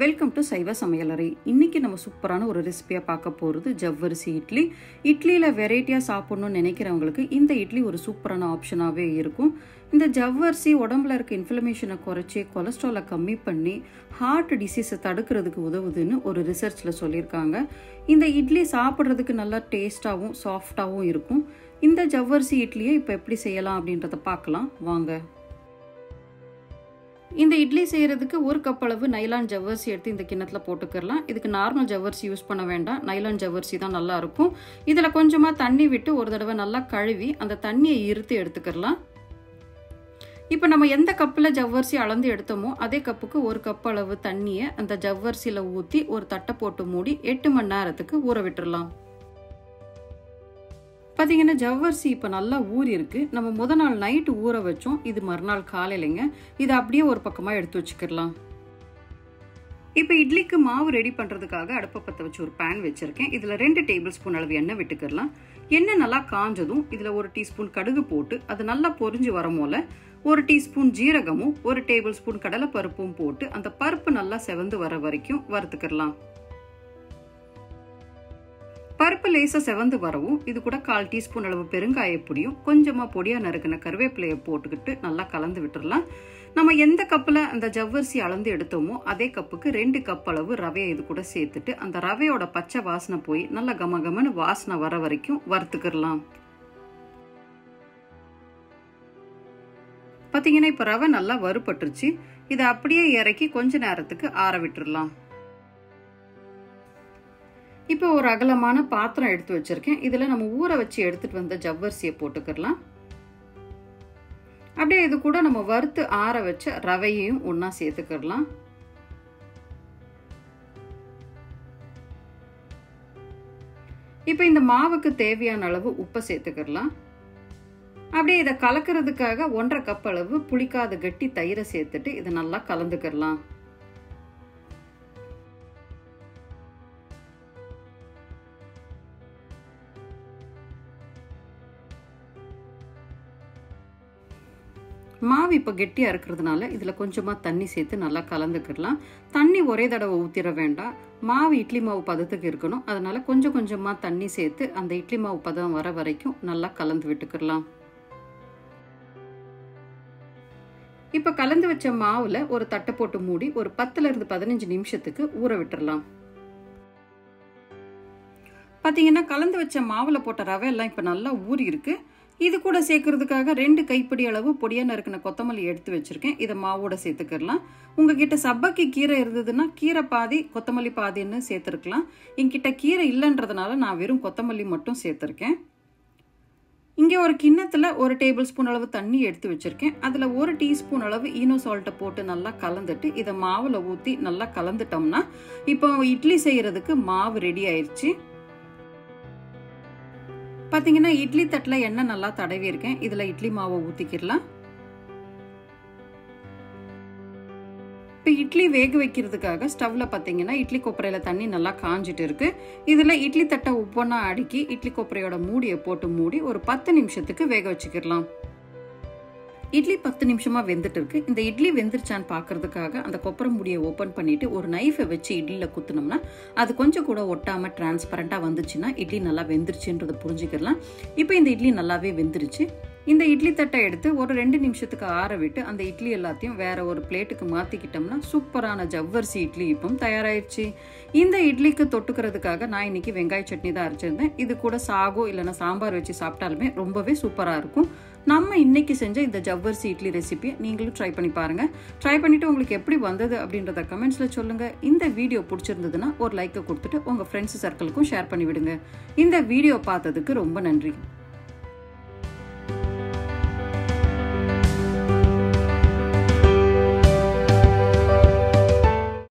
Welcome to சைவ சமையலறை. இன்னைக்கு நம்ம சூப்பரான ஒரு ரெசிபியா பார்க்க போகிறது ஜவ்வரிசி இட்லி. இட்லியில் வெரைட்டியாக சாப்பிடணும்னு நினைக்கிறவங்களுக்கு இந்த இட்லி ஒரு சூப்பரான ஆப்ஷனாகவே இருக்கும். இந்த ஜவ்வரிசி உடம்புல இருக்க இன்ஃப்ளமேஷனை குறைச்சி கொலஸ்ட்ராலை கம்மி பண்ணி ஹார்ட் டிசீஸை தடுக்கிறதுக்கு உதவுதுன்னு ஒரு ரிசர்ச்சில் சொல்லியிருக்காங்க. இந்த இட்லி சாப்பிட்றதுக்கு நல்லா டேஸ்டாகவும் சாஃப்டாகவும் இருக்கும். இந்த ஜவ்வரிசி இட்லியை இப்போ எப்படி செய்யலாம் அப்படின்றத பார்க்கலாம் வாங்க. இந்த இட்லி செய்யறதுக்கு ஒரு கப் அளவு நைலான் ஜவ்வரிசி எடுத்து இந்த கிண்ணத்துல போட்டுக்கலாம். இதுக்கு நார்மல் ஜவ்வரிசி யூஸ் பண்ண வேண்டாம், நைலான் ஜவ்வரிசி தான் நல்லா இருக்கும். இதுல கொஞ்சமா தண்ணி விட்டு ஒரு தடவை நல்லா கழுவி அந்த தண்ணியை இருத்து எடுத்துக்கலாம். இப்போ நம்ம எந்த கப்பில் ஜவ்வரிசி அளந்து எடுத்தோமோ அதே கப்புக்கு ஒரு கப் அளவு தண்ணியை அந்த ஜவ்வரிசியில் ஊற்றி ஒரு தட்டை போட்டு மூடி 8 மணி நேரத்துக்கு ஊற விட்டுடலாம். பார்த்தீங்கன்னா ஜவ்வரிசி இப்போ நல்லா ஊறி இருக்கு. நம்ம முதல் நாள் நைட்டு ஊற வச்சோம், இது மறுநாள் காலையிலங்க. இதை அப்படியே ஒரு பக்கமாக எடுத்து வச்சுக்கலாம். இப்போ இட்லிக்கு மாவு ரெடி பண்ணுறதுக்காக அடுப்பை பற்ற வச்சு ஒரு பேன் வச்சுருக்கேன். இதில் 2 டேபிள் ஸ்பூன் அளவு எண்ணெய் விட்டுக்கலாம். எண்ணெய் நல்லா காஞ்சதும் இதில் 1 டீஸ்பூன் கடுகு போட்டு அது நல்லா பொரிஞ்சு வரமோல 1 டீஸ்பூன் ஜீரகமும் 1 டேபிள் ஸ்பூன் கடலைப்பருப்பும் போட்டு அந்த பருப்பு நல்லா செவந்து வர வரைக்கும் வறுத்துக்கலாம். பருப்பு லேசாக செவந்து வரவும் இது கூட 1/4 டீஸ்பூன் அளவு பெருங்காயப்பொடியும் கொஞ்சமாக பொடியாக நறுக்கின கருவேப்பிலையை போட்டுக்கிட்டு நல்லா கலந்து விட்டுடலாம். நம்ம எந்த கப்பில் அந்த ஜவ்வரிசி அளந்து எடுத்தோமோ அதே கப்புக்கு 2 கப் அளவு ரவையை இது கூட சேர்த்துட்டு அந்த ரவையோட பச்சை வாசனை போய் நல்லா கமகமன்னு வாசனை வர வரைக்கும் வறுத்துக்கிடலாம். பார்த்தீங்கன்னா இப்போ ரவை நல்லா வறுபட்டுருச்சு. இதை அப்படியே இறக்கி கொஞ்ச நேரத்துக்கு ஆற விட்டுடலாம். இப்போ ஒரு அகலமான பாத்திரம் எடுத்து வச்சிருக்கேன். இதில் நம்ம ஊற வச்சு எடுத்துட்டு வந்த ஜவ்வரிசியை போட்டுக்கலாம். அப்படியே இது கூட நம்ம வறுத்து ஆற வச்ச ரவையையும் ஒன்னா சேர்த்துக்கலாம். இப்போ இந்த மாவுக்கு தேவையான அளவு உப்பை சேர்த்துக்கலாம். அப்படியே இதை கலக்கிறதுக்காக 1/2 கப் அளவு புளிக்காத கட்டி தயிரை சேர்த்துட்டு இதை நல்லா கலந்துக்கலாம். மாவு இப்போ கெட்டியாக இருக்கிறதுனால இதில் கொஞ்சமாக தண்ணி சேர்த்து நல்லா கலந்துக்கிடலாம். தண்ணி ஒரே தடவை ஊற்றிட வேண்டாம், மாவு இட்லி மாவு பதத்துக்கு இருக்கணும். அதனால கொஞ்சம் கொஞ்சமாக தண்ணி சேர்த்து அந்த இட்லி மாவு பதம் வர வரைக்கும் நல்லா கலந்து விட்டுக்கிடலாம். இப்போ கலந்து வச்ச மாவில் ஒரு தட்டை போட்டு மூடி ஒரு 10லிருந்து 15 நிமிஷத்துக்கு ஊற விட்டுடலாம். பார்த்தீங்கன்னா கலந்து வச்ச மாவில் போட்ட ரவை எல்லாம் இப்போ நல்லா ஊறி இருக்கு. இது கூட சேர்க்கறதுக்காக 2 கைப்பிடி அளவு பொடியா நறுக்கின கொத்தமல்லி எடுத்து வச்சிருக்கேன். இதை மாவோட சேர்த்துக்கலாம். உங்ககிட்ட சப்பக்கி கீரை இருந்ததுன்னா கீரை பாதி கொத்தமல்லி பாதின்னு சேர்த்துருக்கலாம். என்கிட்ட கீரை இல்லைன்றதுனால நான் வெறும் கொத்தமல்லி மட்டும் சேர்த்துருக்கேன். இங்கே ஒரு கிண்ணத்தில் 1 டேபிள் ஸ்பூன் அளவு தண்ணி எடுத்து வச்சிருக்கேன். அதில் 1 டீஸ்பூன் அளவு ஈனோ சால்ட்டை போட்டு நல்லா கலந்துட்டு இதை மாவில் ஊற்றி நல்லா கலந்துட்டோம்னா இப்போ இட்லி செய்யறதுக்கு மாவு ரெடி ஆயிடுச்சு. பார்த்தீங்கன்னா இட்லி தட்டில் எண்ணெய் நல்லா தடவி இருக்கேன். இதில் இட்லி மாவை ஊற்றிக்கிடலாம். இப்போ இட்லி வேக வைக்கிறதுக்காக ஸ்டவ்வில் பார்த்தீங்கன்னா இட்லி கொப்பரையில் தண்ணி நல்லா காஞ்சிட்டு இருக்கு. இதில் இட்லி தட்டை ஒவ்வொன்றா அடுக்கி இட்லி கொப்பரையோட மூடியை போட்டு மூடி ஒரு 10 நிமிஷத்துக்கு வேக வச்சுக்கிடலாம். இட்லி 10 நிமிஷமா வெந்துட்டு இருக்கு. இந்த இட்லி வெந்துருச்சான்னு பாக்குறதுக்காக அந்த கொப்பரை மூடியை ஓபன் பண்ணிட்டு ஒரு நைஃபை வச்சு இட்லியில குத்துனோம்னா அது கொஞ்சம் கூட ஒட்டாம டிரான்ஸ்பரண்டா வந்துச்சுன்னா இட்லி நல்லா வெந்துருச்சுன்றதை புரிஞ்சுக்கலாம். இப்போ இந்த இட்லி நல்லாவே வெந்துருச்சு. இந்த இட்லி தட்டை எடுத்து ஒரு 2 நிமிஷத்துக்கு ஆற விட்டு அந்த இட்லி எல்லாத்தையும் வேற ஒரு பிளேட்டுக்கு மாத்திக்கிட்டோம்னா சூப்பரான ஜவ்வரிசி இட்லி இப்போ தயாராயிடுச்சு. இந்த இட்லிக்கு தொட்டுக்கிறதுக்காக நான் இன்னைக்கு வெங்காய சட்னி தான் அரைச்சிருந்தேன். இது கூட சாகோ இல்லைன்னா சாம்பார் வச்சு சாப்பிட்டாலுமே ரொம்பவே சூப்பரா இருக்கும். நம்ம இன்னைக்கு செஞ்ச இந்த ஜவ்வரிசி இட்லி ரெசிபியை நீங்களும் ட்ரை பண்ணி பாருங்க. ட்ரை பண்ணிட்டு உங்களுக்கு எப்படி வந்தது அப்படின்றத கமெண்ட்ஸ்ல சொல்லுங்க. இந்த வீடியோ பிடிச்சிருந்ததுன்னா ஒரு லைக்கை கொடுத்துட்டு உங்க ஃப்ரெண்ட்ஸ் சர்க்கிளுக்கும் ஷேர் பண்ணி விடுங்க. இந்த வீடியோ பார்த்ததுக்கு ரொம்ப நன்றி.